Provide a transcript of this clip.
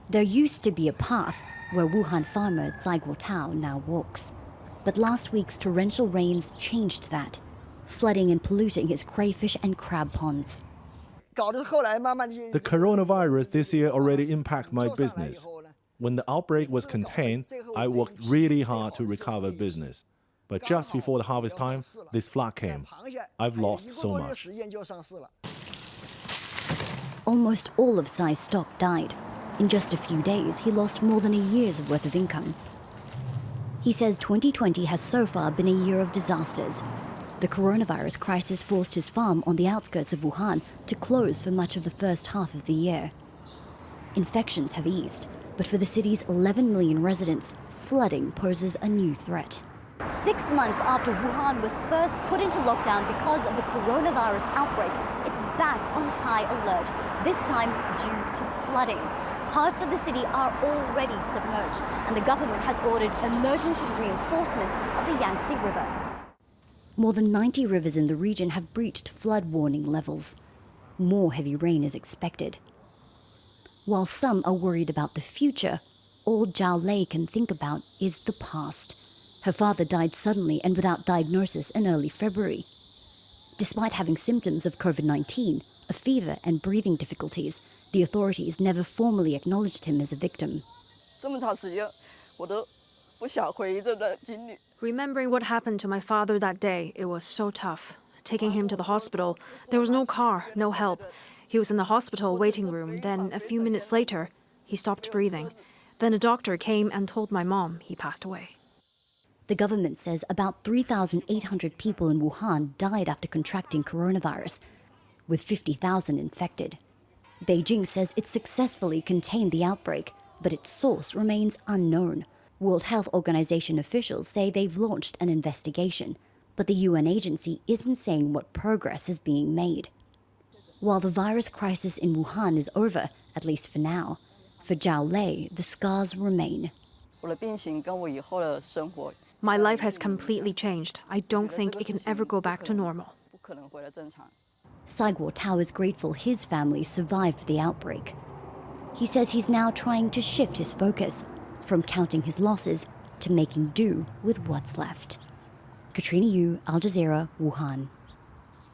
There used to be a path where Wuhan farmer Zai Guotao now walks. But last week's torrential rains changed that, flooding and polluting his crayfish and crab ponds. The coronavirus this year already impacted my business. When the outbreak was contained, I worked really hard to recover business. But just before the harvest time, this flood came. I've lost so much. Almost all of Zai's stock died. In just a few days, he lost more than a year's worth of income. He says 2020 has so far been a year of disasters. The coronavirus crisis forced his farm on the outskirts of Wuhan to close for much of the first half of the year. Infections have eased, but for the city's 11 million residents, flooding poses a new threat. 6 months after Wuhan was first put into lockdown because of the coronavirus outbreak, it's back on high alert, this time due to flooding. Parts of the city are already submerged, and the government has ordered emergency reinforcements of the Yangtze River. More than 90 rivers in the region have breached flood warning levels. More heavy rain is expected. While some are worried about the future, all Zhao Lei can think about is the past. Her father died suddenly and without diagnosis in early February. Despite having symptoms of COVID-19, a fever and breathing difficulties, the authorities never formally acknowledged him as a victim. Remembering what happened to my father that day, it was so tough. Taking him to the hospital, there was no car, no help. He was in the hospital waiting room. Then, a few minutes later, he stopped breathing. Then a doctor came and told my mom he passed away. The government says about 3,800 people in Wuhan died after contracting coronavirus, with 50,000 infected. Beijing says it successfully contained the outbreak, but its source remains unknown. World Health Organization officials say they've launched an investigation, but the UN agency isn't saying what progress is being made. While the virus crisis in Wuhan is over, at least for now, for Zhao Lei, the scars remain. My life has completely changed. I don't think it can ever go back to normal. Zai Guotao is grateful his family survived the outbreak. He says he's now trying to shift his focus from counting his losses to making do with what's left. Katrina Yu, Al Jazeera, Wuhan.